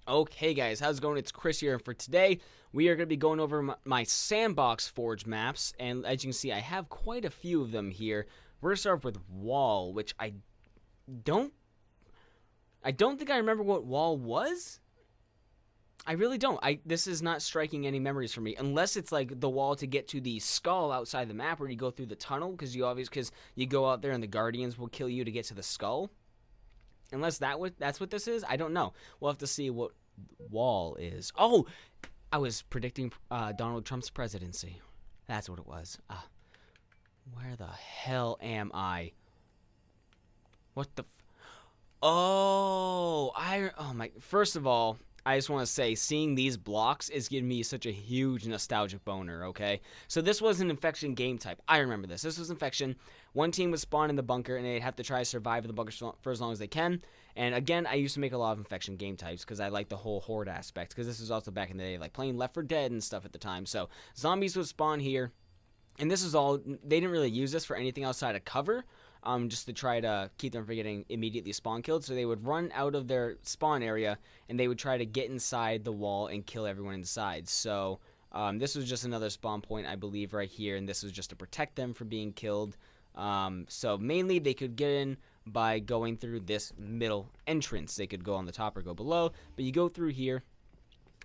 Okay guys, how's it going? It's Chris here, and for today we are going to be going over my Sandbox Forge maps, and as you can see I have quite a few of them here. We're going to start off with Wall, which I don't think I remember what Wall was. I really don't. This is not striking any memories for me, unless it's like the wall to get to the skull outside the map where you go through the tunnel, because you go out there and the Guardians will kill you to get to the skull. Unless that's what this is, I don't know. We'll have to see what Wall is. Oh, I was predicting Donald Trump's presidency. That's what it was. Where the hell am I? What the? Oh my! First of all, I just want to say, seeing these blocks is giving me such a huge nostalgic boner, okay? So this was an infection game type. I remember this. This was infection. One team would spawn in the bunker, and they'd have to try to survive in the bunker for as long as they can. And again, I used to make a lot of infection game types because I like the whole horde aspect, because this was also back in the day, like playing Left 4 Dead and stuff at the time. So zombies would spawn here, and this is all, they didn't really use this for anything outside of cover. Just to try to keep them from getting immediately spawn killed. So they would run out of their spawn area, and they would try to get inside the wall and kill everyone inside. So this was just another spawn point, I believe, right here, and this was just to protect them from being killed. So mainly they could get in by going through this middle entrance. They could go on the top or go below, but you go through here,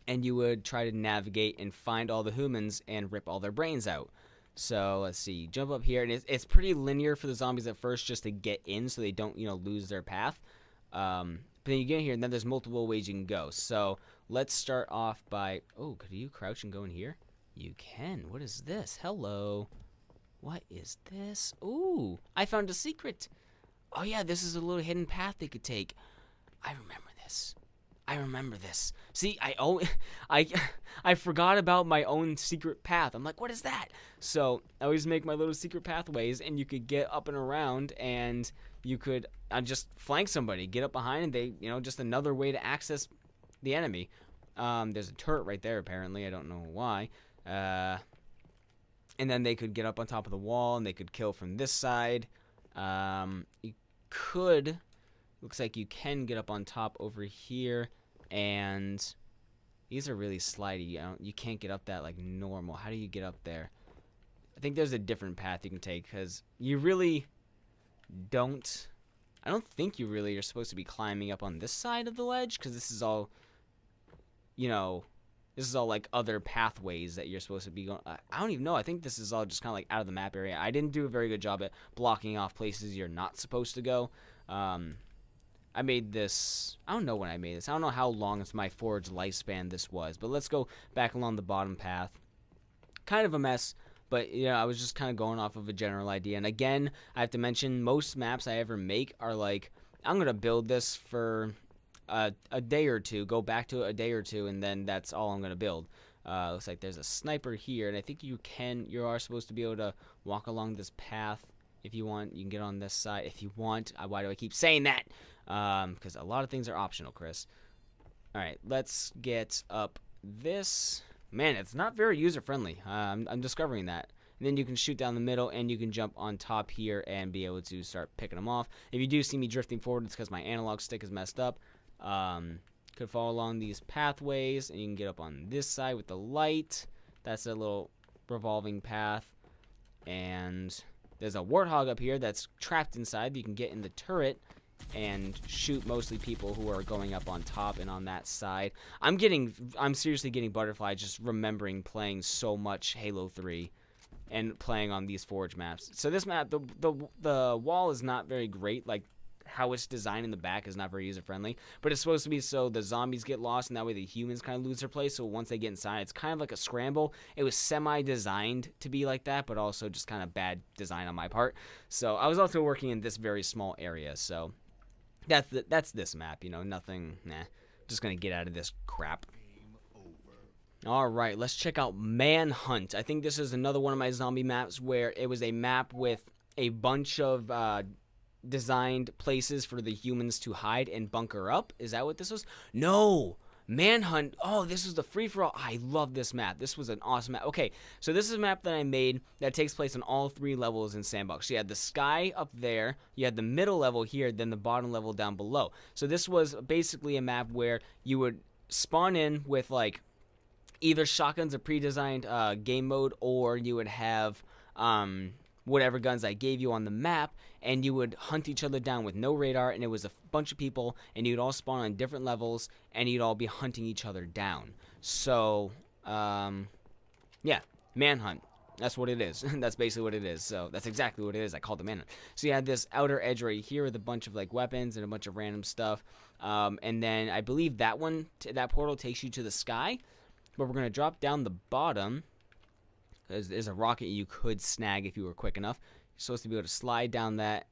and you would try to navigate and find all the humans and rip all their brains out. So let's see, jump up here, and it's pretty linear for the zombies at first, just to get in so they don't, lose their path. But then you get in here, and then there's multiple ways you can go. So let's start off by, oh, could you crouch and go in here? You can. What is this? Hello. What is this? Ooh, I found a secret. Oh yeah, this is a little hidden path they could take. I remember this. See, I forgot about my own secret path. I'm like, what is that? So I always make my little secret pathways, and you could get up and around, and you could just flank somebody, get up behind, and they, just another way to access the enemy. There's a turret right there, apparently. I don't know why. And then they could get up on top of the wall, and they could kill from this side. Looks like you can get up on top over here, and these are really slidey. You can't get up that like normal. How do you get up there? I think there's a different path you can take, because you really don't. I don't think you really are supposed to be climbing up on this side of the ledge, because this is all, this is all like other pathways that you're supposed to be going. I don't even know. I think this is all just kind of like out of the map area. I didn't do a very good job at blocking off places you're not supposed to go. I made this, I don't know when I made this. I don't know how long it's my forge lifespan this was. But let's go back along the bottom path. Kind of a mess, but I was just kind of going off of a general idea. And again, I have to mention, most maps I ever make are like, I'm going to build this for a day or two, go back to it a day or two, and then that's all I'm going to build. Looks like there's a sniper here, and I think you are supposed to be able to walk along this path. If you want, you can get on this side. If you want, why do I keep saying that? Because a lot of things are optional, Chris. Alright, let's get up this. Man, it's not very user-friendly. I'm discovering that. And then you can shoot down the middle, and you can jump on top here and be able to start picking them off. If you do see me drifting forward, it's because my analog stick is messed up. Could follow along these pathways, and you can get up on this side with the light. That's a little revolving path. And there's a warthog up here that's trapped inside. You can get in the turret and shoot mostly people who are going up on top and on that side. I'm seriously getting butterflies just remembering playing so much Halo 3 and playing on these Forge maps. So this map, the wall is not very great. Like, how it's designed in the back is not very user-friendly, but it's supposed to be so the zombies get lost, and that way the humans kind of lose their place. So once they get inside, it's kind of like a scramble. It was semi-designed to be like that, but also just kind of bad design on my part. So I was also working in this very small area, so that's this map. Nothing. Just gonna get out of this crap. All right, let's check out Manhunt. I think this is another one of my zombie maps where it was a map with a bunch of designed places for the humans to hide and bunker up. Is that what this was? No, Manhunt. Oh, this was the free-for-all. I love this map. This was an awesome map. Okay, so this is a map that I made that takes place on all 3 levels in Sandbox. So you had the sky up there, you had the middle level here, then the bottom level down below. So this was basically a map where you would spawn in with like either shotguns, a pre-designed game mode, or you would have whatever guns I gave you on the map, and you would hunt each other down with no radar, and it was a bunch of people, and you'd all spawn on different levels, and you'd all be hunting each other down. So, yeah, manhunt. That's what it is. That's basically what it is. So that's exactly what it is. I called it manhunt. So you had this outer edge right here with a bunch of like weapons and a bunch of random stuff. And then I believe that that portal takes you to the sky. But we're going to drop down the bottom. There's a rocket you could snag if you were quick enough. You're supposed to be able to slide down that.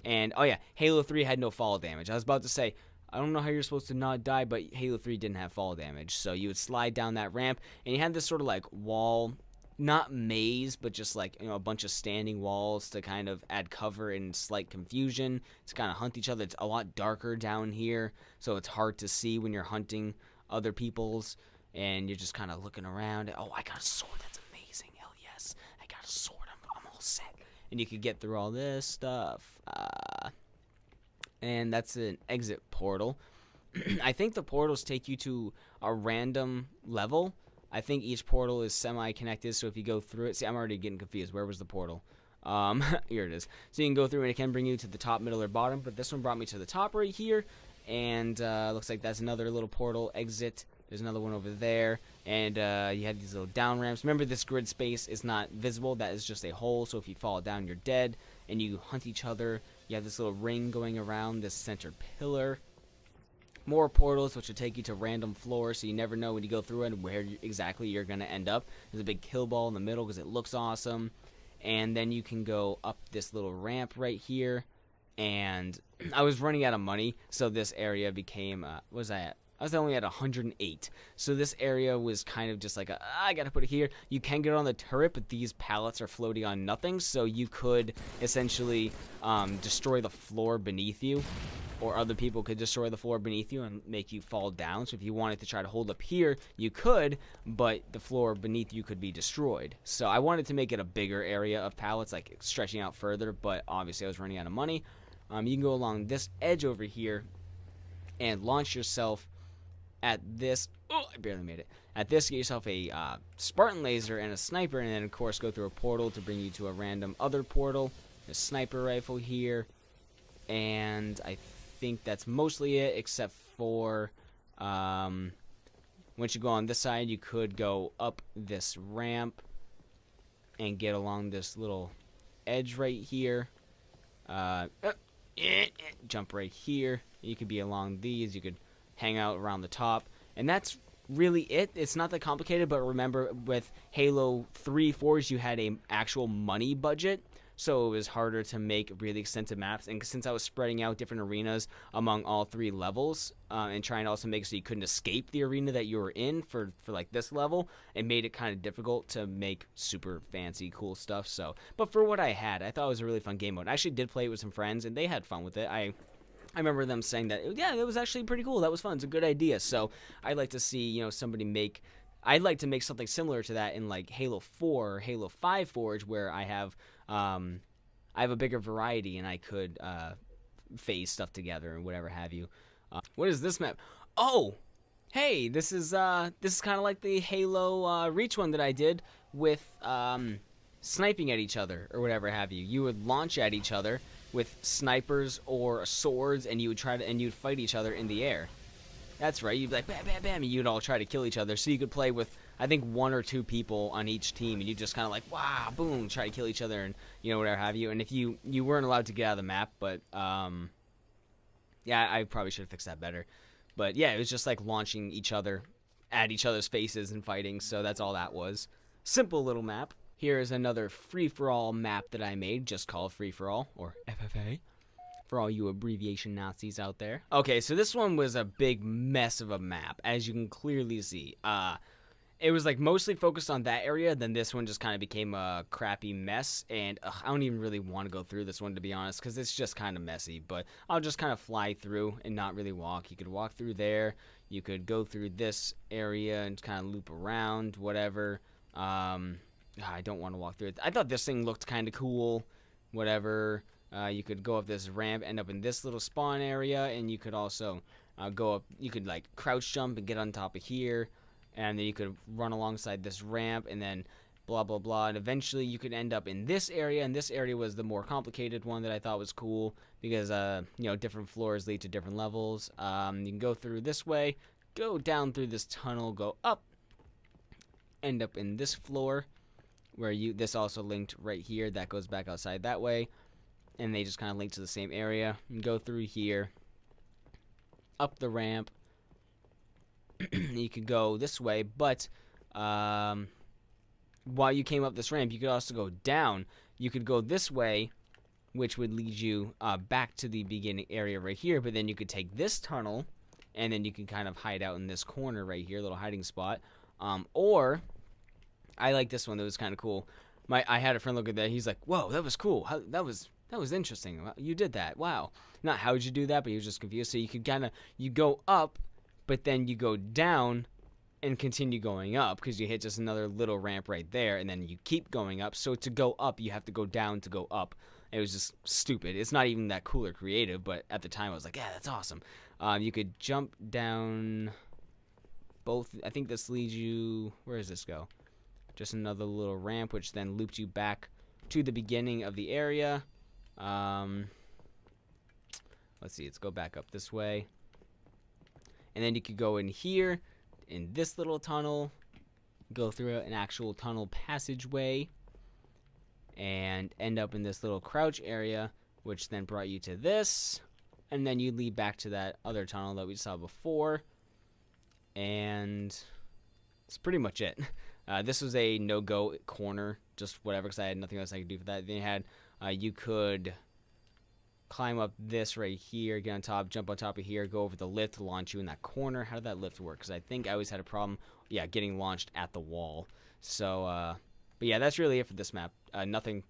And, oh yeah, Halo 3 had no fall damage. I was about to say, I don't know how you're supposed to not die, but Halo 3 didn't have fall damage. So you would slide down that ramp, and you had this sort of like wall, not maze, but just like, you know, a bunch of standing walls to kind of add cover and slight confusion to kind of hunt each other. It's a lot darker down here, so it's hard to see when you're hunting other people's, and you're just kind of looking around. Oh, I got a sword. That's amazing. Hell yes. I got a sword. I'm all set. And you could get through all this stuff. And that's an exit portal. I think the portals take you to a random level. I think each portal is semi-connected, so if you go through it... See, I'm already getting confused. Where was the portal? Here it is. So you can go through, and it can bring you to the top, middle, or bottom, but this one brought me to the top right here, and looks like that's another little portal exit. There's another one over there, and you have these little down ramps. Remember, this grid space is not visible. That is just a hole, so if you fall down, you're dead, and you hunt each other. You have this little ring going around this center pillar. More portals, which will take you to random floors, so you never know when you go through it where exactly you're going to end up. There's a big kill ball in the middle because it looks awesome. And then you can go up this little ramp right here. And I was running out of money, so this area became, what was I at? I was only at 108. So this area was kind of just like, I got to put it here. You can get on the turret, but these pallets are floating on nothing, so you could essentially destroy the floor beneath you. Or other people could destroy the floor beneath you and make you fall down. So if you wanted to try to hold up here, you could, but the floor beneath you could be destroyed. So I wanted to make it a bigger area of pallets, like stretching out further, but obviously I was running out of money. You can go along this edge over here and launch yourself at this. Oh, I barely made it. At this, get yourself a Spartan laser and a sniper, and then, of course, go through a portal to bring you to a random other portal. A sniper rifle here, and I think that's mostly it, except for once you go on this side, you could go up this ramp and get along this little edge right here. Jump right here. You could be along these. You could hang out around the top, and that's really it. It's not that complicated, but remember, with Halo 3 Forge, you had a actual money budget, so it was harder to make really extensive maps. And since I was spreading out different arenas among all 3 levels, and trying to also make it so you couldn't escape the arena that you were in for like this level, it made it kind of difficult to make super fancy cool stuff. So, but for what I had, I thought it was a really fun game mode. I actually did play it with some friends, and they had fun with it. I remember them saying that, yeah, it was actually pretty cool. That was fun. It's a good idea. So I'd like to see, you know, somebody make... I'd like to make something similar to that in like Halo 4 or Halo 5 Forge, where I have a bigger variety and I could phase stuff together and whatever have you. What is this map? Oh, hey, this is kind of like the Halo Reach one that I did with sniping at each other or whatever have you. You would launch at each other with snipers or swords, and you would you'd fight each other in the air. That's right. You'd be like, bam, bam, bam, and you'd all try to kill each other. So you could play with, I think, 1 or 2 people on each team, and you just kind of like, wow, boom, try to kill each other, and, you know, whatever have you. And if you weren't allowed to get out of the map, but, yeah, I probably should have fixed that better. But, yeah, it was just like launching each other at each other's faces and fighting, so that's all that was. Simple little map. Here is another free-for-all map that I made, just called Free-for-all, or FFA. For all you abbreviation Nazis out there. Okay, so this one was a big mess of a map, as you can clearly see. It was like mostly focused on that area, then this one just kind of became a crappy mess, and I don't even really want to go through this one, to be honest, because it's just kind of messy, but I'll just kind of fly through and not really walk. You could walk through there, you could go through this area and kind of loop around, whatever. I don't want to walk through it. I thought this thing looked kind of cool, whatever. You could go up this ramp, end up in this little spawn area, and you could also go up. You could like crouch jump and get on top of here, and then you could run alongside this ramp, and then blah blah blah, and eventually you could end up in this area, and this area was the more complicated one that I thought was cool because different floors lead to different levels. You can go through this way, go down through this tunnel, go up, end up in this floor where this also linked right here, that goes back outside that way, and they just kind of link to the same area. You go through here, up the ramp. You could go this way, but while you came up this ramp, you could also go down. You could go this way, which would lead you back to the beginning area right here, but then you could take this tunnel, and then you can kind of hide out in this corner right here, little hiding spot. Or, I like this one, that was kind of cool. I had a friend look at that, he's like, whoa, that was cool, that was interesting, you did that, wow. Not how did you do that, but he was just confused. So you could you go up, but then you go down, and continue going up because you hit just another little ramp right there, and then you keep going up. So to go up, you have to go down to go up. It was just stupid. It's not even that cool or creative, but at the time I was like, yeah, that's awesome. You could jump down both. I think this leads you, where does this go? Just another little ramp, which then looped you back to the beginning of the area. Let's see, let's go back up this way. And then you could go in here, in this little tunnel, go through an actual tunnel passageway, and end up in this little crouch area, which then brought you to this, and then you lead back to that other tunnel that we saw before, and that's pretty much it. This was a no-go corner, just whatever, because I had nothing else I could do for that. Then you had, you could climb up this right here, get on top, jump on top of here, go over the lift to launch you in that corner. How did that lift work? Because I think I always had a problem, getting launched at the wall. So, but yeah, that's really it for this map. Nothing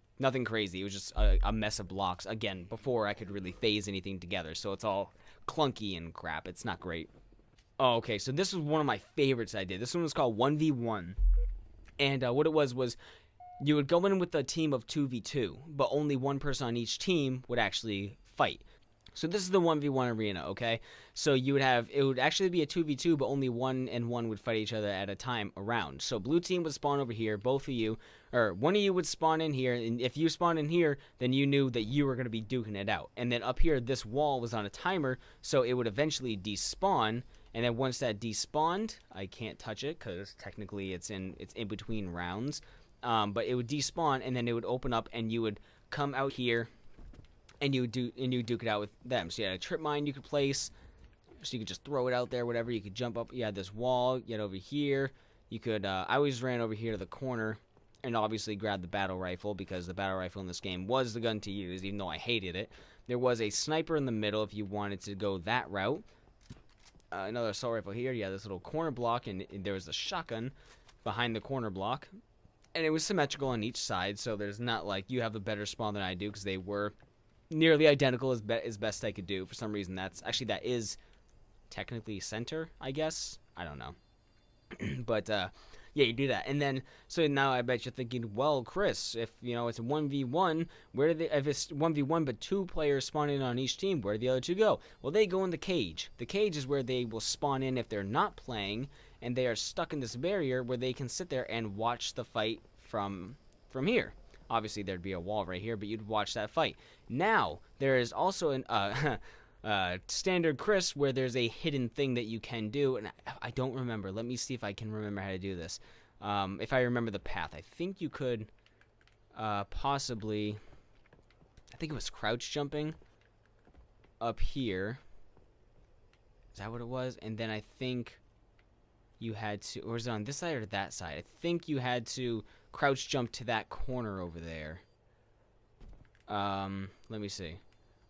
crazy. It was just a mess of blocks. Again, before I could really phase anything together. So it's all clunky and crap. It's not great. Oh, okay, so this was one of my favorites I did. This one was called 1v1. And what it was you would go in with a team of 2v2, but only one person on each team would actually fight. So this is the 1v1 arena, okay? So it would actually be a 2v2, but only one and one would fight each other at a time around. So blue team would spawn over here, both of you, or one of you would spawn in here, and if you spawned in here, then you knew that you were going to be duking it out. And then up here, this wall was on a timer, so it would eventually despawn, and then once that despawned, I can't touch it, because technically it's in between rounds. But it would despawn, and then it would open up, and you would come out here, and you would duke it out with them. So you had a trip mine you could place, so you could just throw it out there, whatever. You could jump up. You had this wall. You had over here. You could. I always ran over here to the corner, and obviously grab the battle rifle, because the battle rifle in this game was the gun to use, even though I hated it. There was a sniper in the middle if you wanted to go that route. Another assault rifle here. You had this little corner block, and there was a shotgun behind the corner block. And it was symmetrical on each side, so there's not like you have a better spawn than I do, because they were nearly identical as best I could do. For some reason, that is technically center, I guess. I don't know. But, yeah, you do that. And then, so now I bet you're thinking, well, Chris, if, it's a 1v1, if it's 1v1 but 2 players spawn in on each team, where do the other 2 go? Well, they go in the cage. The cage is where they will spawn in if they're not playing, and they are stuck in this barrier where they can sit there and watch the fight from here. Obviously, there'd be a wall right here, but you'd watch that fight. Now, there is also an standard Chris where there's a hidden thing that you can do, and I don't remember. Let me see if I can remember how to do this. If I remember the path, I think you could possibly, I think it was crouch jumping up here. Is that what it was? And then I think you had to, or is it on this side or that side? I think you had to crouch jump to that corner over there. Let me see.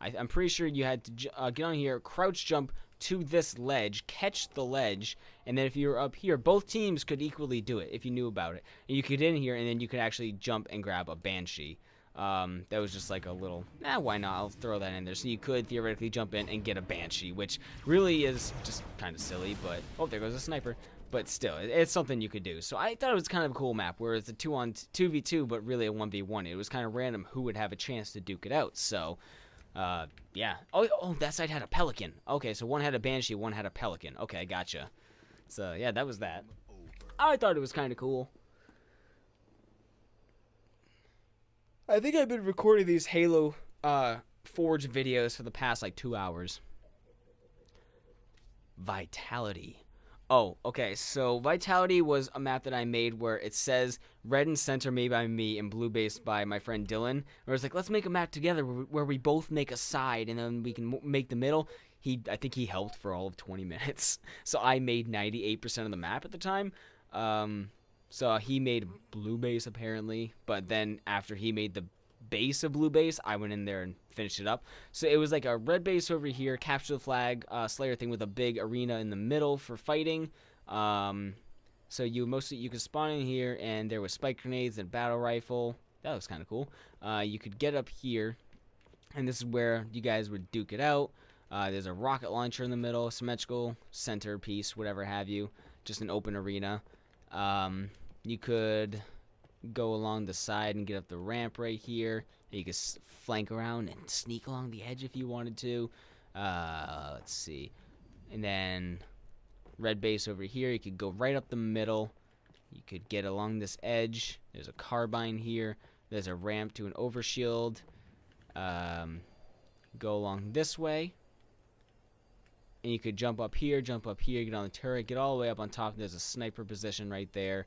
I'm pretty sure you had to get on here, crouch jump to this ledge, catch the ledge, and then if you were up here, both teams could equally do it if you knew about it. And you could get in here, and then you could actually jump and grab a banshee. That was just like a little, why not? I'll throw that in there. So you could theoretically jump in and get a banshee, which really is just kind of silly, but, oh, there goes a sniper. But still, it's something you could do. So I thought it was kind of a cool map, where it's a 2v2, but really a 1v1. It was kind of random who would have a chance to duke it out. So Yeah. Oh, that side had a pelican. Okay, so one had a banshee, one had a pelican. Okay, gotcha. So yeah, that was that. I thought it was kind of cool. I think I've been recording these Halo Forge videos for the past like 2 hours. Vitality. Oh, okay. So Vitality was a map that I made where it says red and center made by me and blue base by my friend Dylan. Where it's like, let's make a map together where we both make a side and then we can make the middle. I think he helped for all of 20 minutes. So I made 98% of the map at the time. So he made blue base apparently, but then after he made the base of blue base, I went in there and finished it up. So it was like a red base over here, capture the flag, Slayer thing with a big arena in the middle for fighting. So you could spawn in here, and there was spike grenades and battle rifle. That was kind of cool. You could get up here, and this is where you guys would duke it out. There's a rocket launcher in the middle, symmetrical centerpiece, whatever have you. Just an open arena. You could go along the side and get up the ramp right here. You could flank around and sneak along the edge if you wanted to. Let's see. And then red base over here. You could go right up the middle. You could get along this edge. There's a carbine here. There's a ramp to an overshield. Go along this way. And you could jump up here, get on the turret, get all the way up on top. There's a sniper position right there.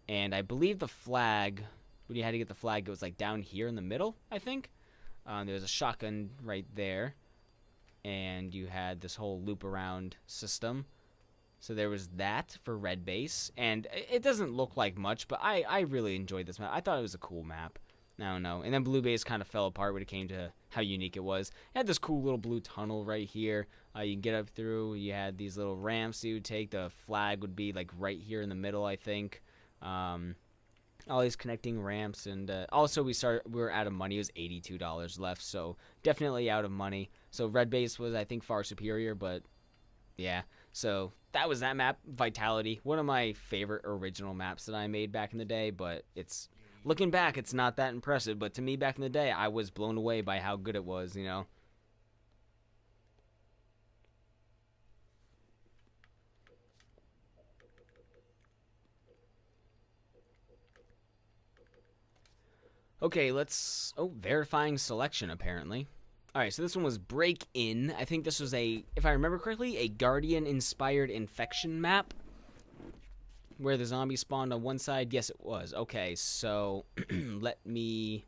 And I believe the flag, when you had to get the flag, it was like down here in the middle, I think. There was a shotgun right there. And you had this whole loop around system. So there was that for red base. And it doesn't look like much, but I really enjoyed this map. I thought it was a cool map. I don't know. And then blue base kind of fell apart when it came to how unique it was. It had this cool little blue tunnel right here. You can get up through. You had these little ramps you would take. The flag would be like right here in the middle, I think. All these connecting ramps, and also we were out of money. It was $82 left, so definitely out of money. So red base was, I think, far superior, but yeah. So that was that map, Vitality. One of my favorite original maps that I made back in the day, but looking back, it's not that impressive. But to me, back in the day, I was blown away by how good it was, you know. Okay, verifying selection, apparently. Alright, so this one was Break In. I think this was if I remember correctly, a Guardian-inspired infection map, where the zombies spawned on one side. Yes, it was. Okay, so let me...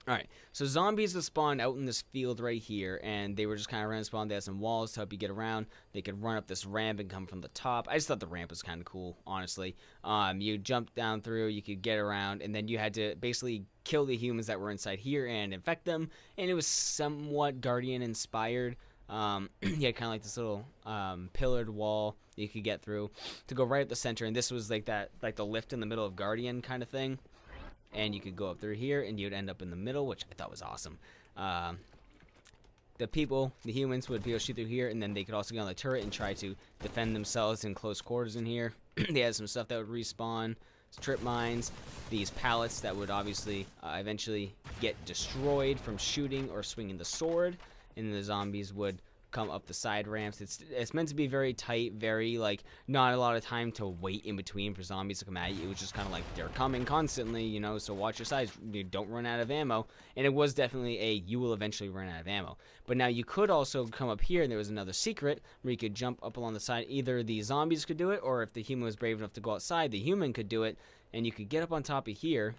Alright, so zombies that spawned out in this field right here, and they were just kind of random spawn. They had some walls to help you get around. They could run up this ramp and come from the top. I just thought the ramp was kind of cool, honestly. You jumped down through, you could get around, and then you had to basically kill the humans that were inside here and infect them, and it was somewhat Guardian-inspired. You had kind of like this little pillared wall you could get through to go right up the center, and this was like the lift in the middle of Guardian kind of thing. And you could go up through here, and you'd end up in the middle, which I thought was awesome. The humans would be able to shoot through here, and then they could also get on the turret and try to defend themselves in close quarters in here. They had some stuff that would respawn, trip mines, these pallets that would obviously eventually get destroyed from shooting or swinging the sword, and the zombies would come up the side ramps. It's meant to be very tight, very like not a lot of time to wait in between for zombies to come at you. It was just kind of like they're coming constantly, you know, so watch your sides. You don't run out of ammo. And it was definitely you will eventually run out of ammo. But now you could also come up here, and there was another secret where you could jump up along the side. Either the zombies could do it, or if the human was brave enough to go outside, the human could do it, and you could get up on top of here,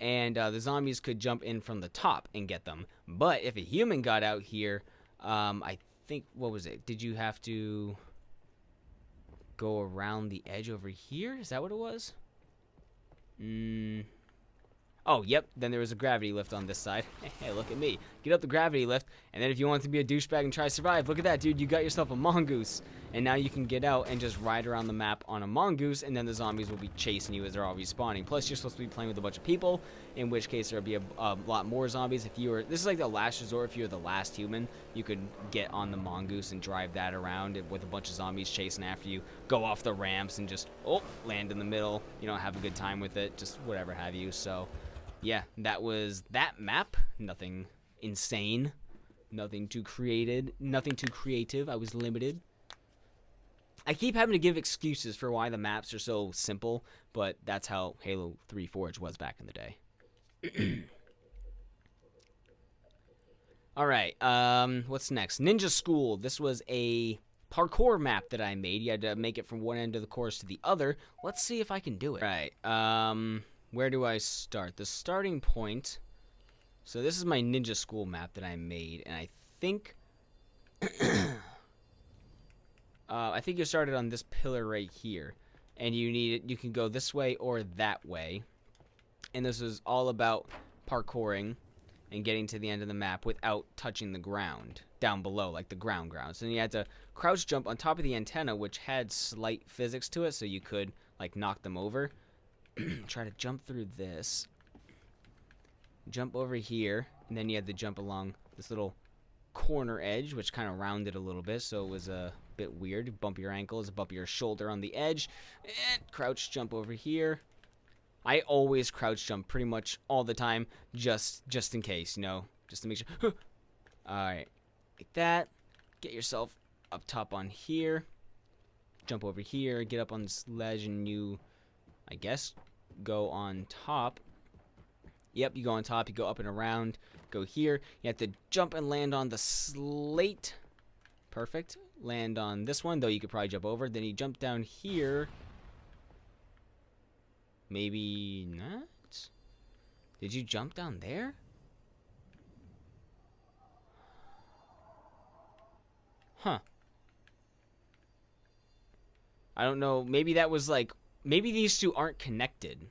and the zombies could jump in from the top and get them. But if a human got out here, I think, what was it? Did you have to go around the edge over here? Is that what it was? Oh, yep. Then there was a gravity lift on this side. Hey, look at me. Get up the gravity lift, and then if you want to be a douchebag and try to survive, look at that, dude. You got yourself a mongoose. And now you can get out and just ride around the map on a mongoose, and then the zombies will be chasing you as they're all respawning. Plus, you're supposed to be playing with a bunch of people, in which case there would be a lot more zombies. This is like the last resort. If you're the last human, you could get on the mongoose and drive that around with a bunch of zombies chasing after you. Go off the ramps and just, land in the middle. You know, have a good time with it. Just whatever have you. So... yeah, that was that map. Nothing insane. Nothing too creative. I was limited. I keep having to give excuses for why the maps are so simple, but that's how Halo 3 Forge was back in the day. Alright, what's next? Ninja School. This was a parkour map that I made. You had to make it from one end of the course to the other. Let's see if I can do it. Alright, where do I start? The starting point. So this is my Ninja School map that I made, and I think I think you started on this pillar right here, and you can go this way or that way. And this is all about parkouring and getting to the end of the map without touching the ground down below, like the ground. So then you had to crouch jump on top of the antenna, which had slight physics to it, so you could like knock them over. Try to jump through this. Jump over here, and then you had to jump along this little corner edge, which kind of rounded a little bit, so it was a bit weird. Bump your ankles, bump your shoulder on the edge, and crouch jump over here. I always crouch jump pretty much all the time, just in case, you know, just to make sure. Alright, like that. Get yourself up top on here. Jump over here, get up on this ledge, and you, I guess, go on top. Yep, you go on top, you go up and around, go here. You have to jump and land on the slate. Perfect. Land on this one, though you could probably jump over. Then you jump down here. Maybe not? Did you jump down there? Huh. I don't know. Maybe that was like... Maybe these two aren't connected.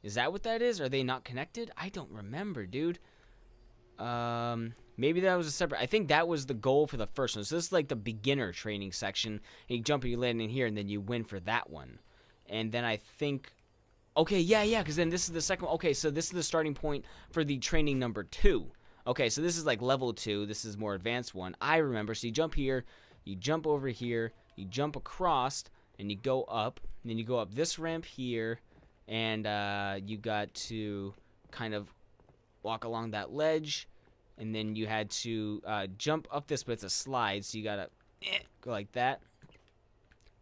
Is that what that is? Are they not connected? I don't remember, dude. Maybe that was a separate... I think that was the goal for the first one. So this is like the beginner training section. And you jump and you land in here, and then you win for that one. And then I think... Okay, yeah, because then this is the second one. Okay, so this is the starting point for the training number 2. Okay, so this is like level 2. This is more advanced one. I remember. So you jump here, you jump over here, you jump across, and you go up. And then you go up this ramp here, and you got to kind of walk along that ledge. And then you had to jump up this, but it's a slide, so you got to go like that.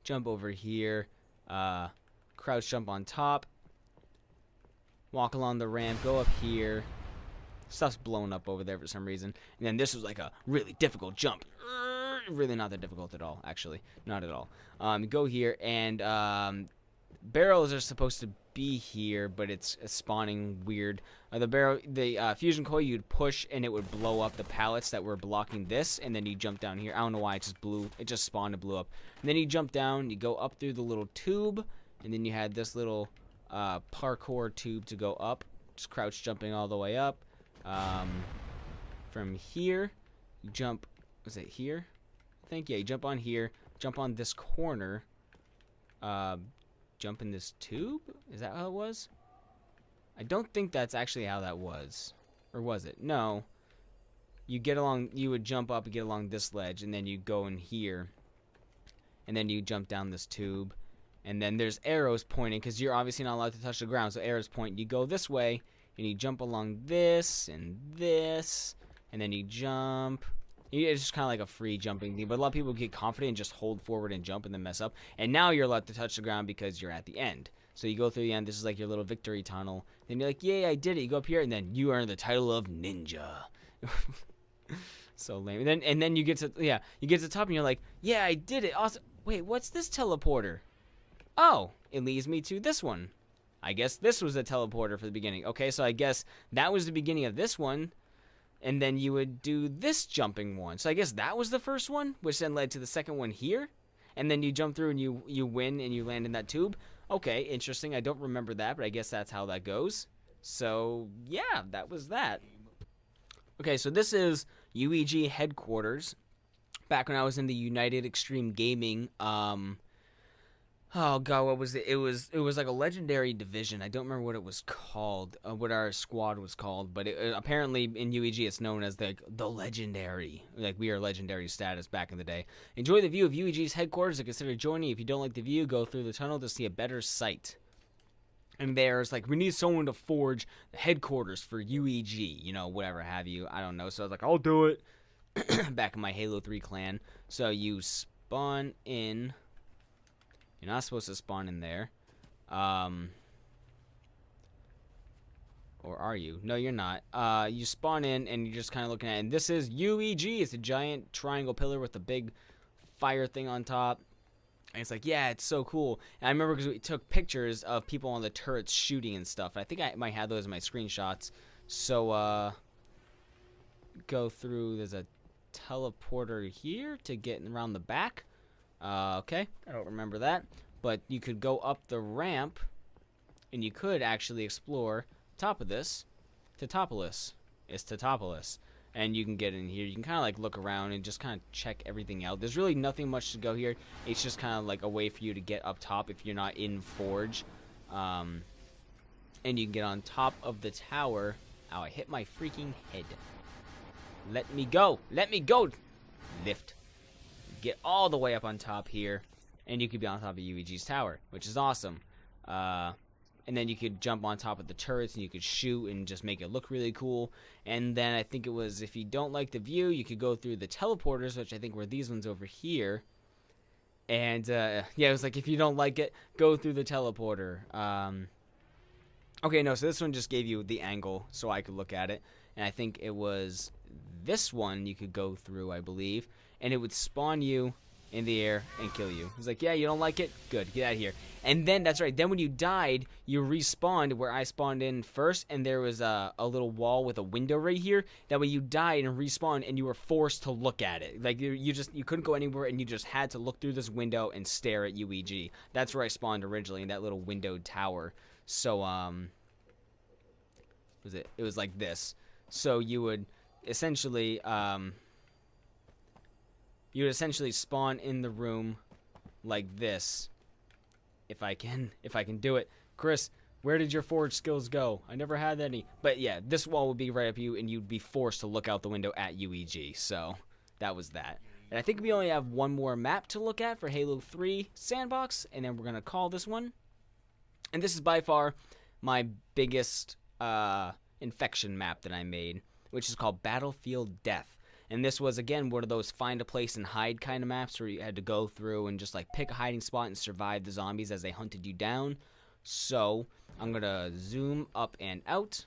Jump over here. Crouch jump on top. Walk along the ramp. Go up here. Stuff's blown up over there for some reason. And then this was like a really difficult jump. Really not that difficult at all, actually. Not at all. Go here, and barrels are supposed to be here, but it's spawning weird. The fusion coil, you'd push, and it would blow up the pallets that were blocking this, and then you jump down here. I don't know why it just spawned and blew up. And then you jump down, you go up through the little tube, and then you had this little parkour tube to go up. Just crouch jumping all the way up. From here, you jump. Was it here? I think, yeah, you jump on here. Jump on this corner. Jump in this tube? Is that how it was? I don't think that's actually how that was. Or was it? No. You would jump up and get along this ledge, and then you go in here. And then you jump down this tube. And then there's arrows pointing, because you're obviously not allowed to touch the ground, so arrows point. You go this way, and you jump along this, and then you jump. It's just kind of like a free jumping thing, but a lot of people get confident and just hold forward and jump and then mess up. And now you're allowed to touch the ground because you're at the end. So you go through the end. This is like your little victory tunnel. Then you're like, yay, I did it. You go up here, and then you earn the title of Ninja. So lame. And then you get to the top, and you're like, yeah, I did it. Awesome. Wait, what's this teleporter? Oh, it leads me to this one. I guess this was a teleporter for the beginning. Okay, so I guess that was the beginning of this one. And then you would do this jumping one. So I guess that was the first one, which then led to the second one here. And then you jump through and you win and you land in that tube. Okay, interesting. I don't remember that, but I guess that's how that goes. So, yeah, that was that. Okay, so this is UEG headquarters. Back when I was in the United Extreme Gaming, oh god, what was it? It was like a legendary division. I don't remember what it was called, what our squad was called, but apparently in UEG it's known as the legendary. Like, we are legendary status back in the day. Enjoy the view of UEG's headquarters and consider joining. If you don't like the view, go through the tunnel to see a better sight. And there's like, we need someone to forge the headquarters for UEG, you know, whatever have you. I don't know. So I was like, I'll do it. Back in my Halo 3 clan. So you spawn in. You're not supposed to spawn in there. Or are you? No, you're not. You spawn in and you're just kind of looking at it. And this is UEG. It's a giant triangle pillar with a big fire thing on top. And it's like, yeah, it's so cool. And I remember because we took pictures of people on the turrets shooting and stuff. I think I might have those in my screenshots. So, go through. There's a teleporter here to get around the back. Okay, I don't remember that. But you could go up the ramp, and you could actually explore top of this. Tatopolis. It's Tatopolis. And you can get in here. You can kind of like look around and just kind of check everything out. There's really nothing much to go here. It's just kind of like a way for you to get up top if you're not in Forge. And you can get on top of the tower. Ow, I hit my freaking head. Let me go. Let me go. Lift. Get all the way up on top here. And you could be on top of UEG's tower, which is awesome. And then you could jump on top of the turrets and you could shoot and just make it look really cool. And then I think it was, if you don't like the view, you could go through the teleporters, which I think were these ones over here. And yeah, it was like, if you don't like it, go through the teleporter. Okay, no, so this one just gave you the angle so I could look at it. And I think it was this one you could go through, I believe. And it would spawn you in the air and kill you. It's like, yeah, you don't like it? Good, get out of here. And then, that's right, then when you died, you respawned where I spawned in first, and there was a little wall with a window right here. That way you died and respawned, and you were forced to look at it. Like, you couldn't go anywhere, and you just had to look through this window and stare at UEG. That's where I spawned originally, in that little windowed tower. So, it was like this. So you would essentially, spawn in the room like this. If I can do it. Chris, where did your forge skills go? I never had any. But yeah, this wall would be right up you, and you'd be forced to look out the window at UEG. So that was that. And I think we only have one more map to look at for Halo 3 Sandbox, and then we're going to call this one. And this is by far my biggest infection map that I made, which is called Battlefield Death. And this was, again, one of those find a place and hide kind of maps where you had to go through and just, like, pick a hiding spot and survive the zombies as they hunted you down. So, I'm going to zoom up and out.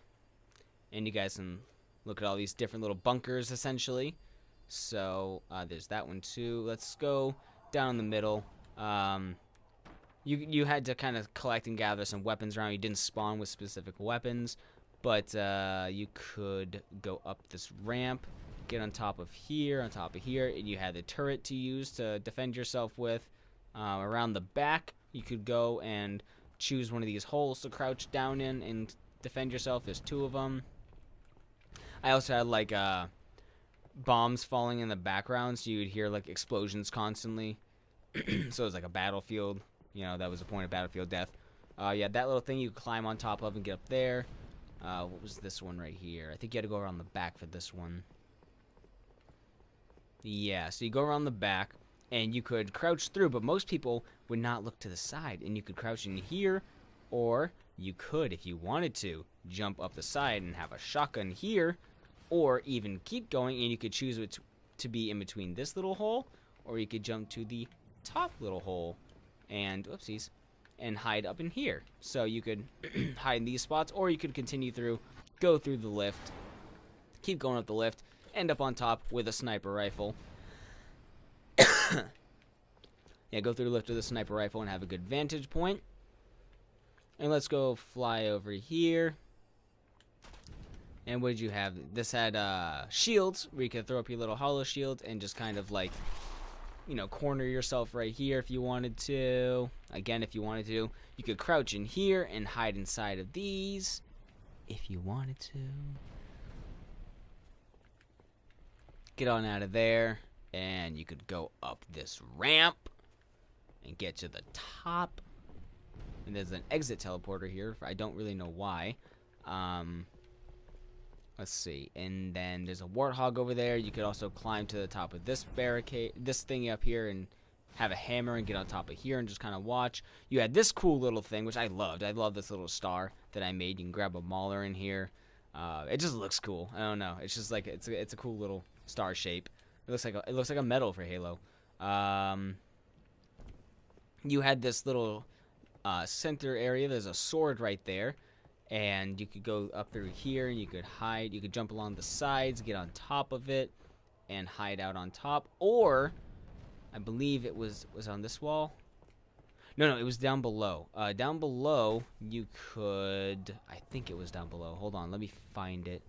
And you guys can look at all these different little bunkers, essentially. So, there's that one, too. Let's go down in the middle. You had to kind of collect and gather some weapons around. You didn't spawn with specific weapons. But you could go up this ramp. Get on top of here, and you had the turret to use to defend yourself with. Around the back, you could go and choose one of these holes to crouch down in and defend yourself. There's two of them. I also had, like, bombs falling in the background, so you'd hear, like, explosions constantly. So it was like a battlefield. You know, that was the point of Battlefield Death. Yeah, that little thing you could climb on top of and get up there. What was this one right here? I think you had to go around the back for this one. Yeah, so you go around the back, and you could crouch through, but most people would not look to the side, and you could crouch in here, or you could, if you wanted to, jump up the side and have a shotgun here, or even keep going, and you could choose to be in between this little hole, or you could jump to the top little hole, and, whoopsies, and hide up in here. So you could hide in these spots, or you could continue through, go through the lift, keep going up the lift, end up on top with a sniper rifle. Yeah, go through the lift with a sniper rifle and have a good vantage point. And let's go fly over here. And what did you have? This had shields, where you could throw up your little hollow shields and just kind of like, you know, corner yourself right here if you wanted to. Again, if you wanted to. You could crouch in here and hide inside of these if you wanted to. Get on out of there, and you could go up this ramp and get to the top. And there's an exit teleporter here. I don't really know why. Let's see. And then there's a warthog over there. You could also climb to the top of this barricade, this thingy up here, and have a hammer and get on top of here and just kind of watch. You had this cool little thing, which I loved. I love this little star that I made. You can grab a mauler in here. It just looks cool. I don't know. It's just like it's a cool little star shape. It looks like a medal for Halo. You had this little center area. There's a sword right there, and you could go up through here and you could hide. You could jump along the sides, get on top of it, and hide out on top. Or I believe it was on this wall. No, it was down below. Down below, you could... I think it was down below. Hold on, let me find it.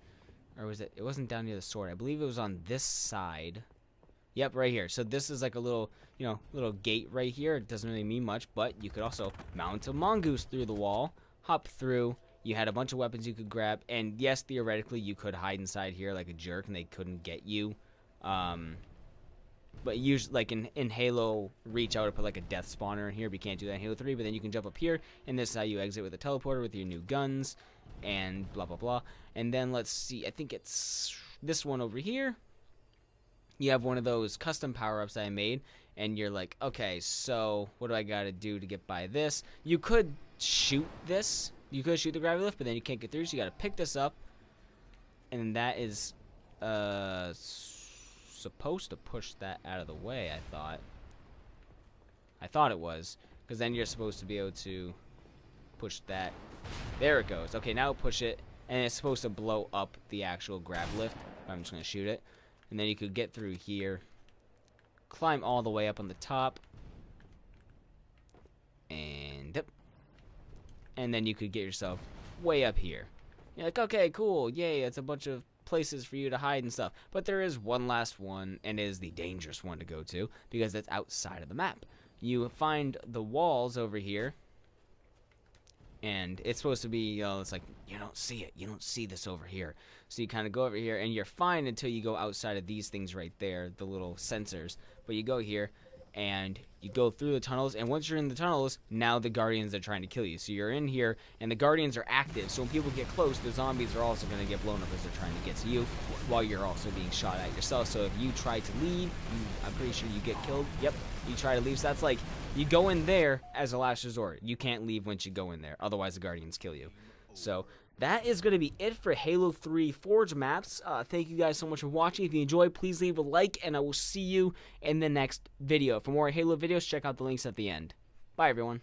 Or was it... It wasn't down near the sword. I believe it was on this side. Yep, right here. So this is like a little, little gate right here. It doesn't really mean much, but you could also mount a mongoose through the wall, hop through. You had a bunch of weapons you could grab. And yes, theoretically, you could hide inside here like a jerk and they couldn't get you. But usually, like in Halo Reach, I would put like a death spawner in here, but you can't do that in Halo 3. But then you can jump up here, and this is how you exit with a teleporter with your new guns, and blah, blah, blah. And then let's see, I think it's this one over here. You have one of those custom power-ups that I made, and you're like, okay, so what do I got to do to get by this? You could shoot this. You could shoot the gravity lift, but then you can't get through, so you got to pick this up. And that is... supposed to push that out of the way. I thought it was, because then you're supposed to be able to push that. There it goes. Okay, now push it, and it's supposed to blow up the actual grab lift. I'm just gonna shoot it, and then you could get through here, climb all the way up on the top, and dip, and then you could get yourself way up here. You're like, okay, cool, yay, it's a bunch of places for you to hide and stuff. But there is one last one, and it is the dangerous one to go to, because it's outside of the map. You find the walls over here, and it's supposed to be, it's like, you don't see it. You don't see this over here. So you kind of go over here, and you're fine until you go outside of these things right there, the little sensors. But you go here, and you go through the tunnels, and once you're in the tunnels, now the Guardians are trying to kill you. So you're in here, and the Guardians are active, so when people get close, the zombies are also going to get blown up as they're trying to get to you, while you're also being shot at yourself. So if you try to leave, I'm pretty sure you get killed. Yep, you try to leave, so that's like, you go in there as a last resort. You can't leave once you go in there, otherwise the Guardians kill you. So that is going to be it for Halo 3 Forge maps. Thank you guys so much for watching. If you enjoyed, please leave a like, and I will see you in the next video. For more Halo videos, check out the links at the end. Bye, everyone.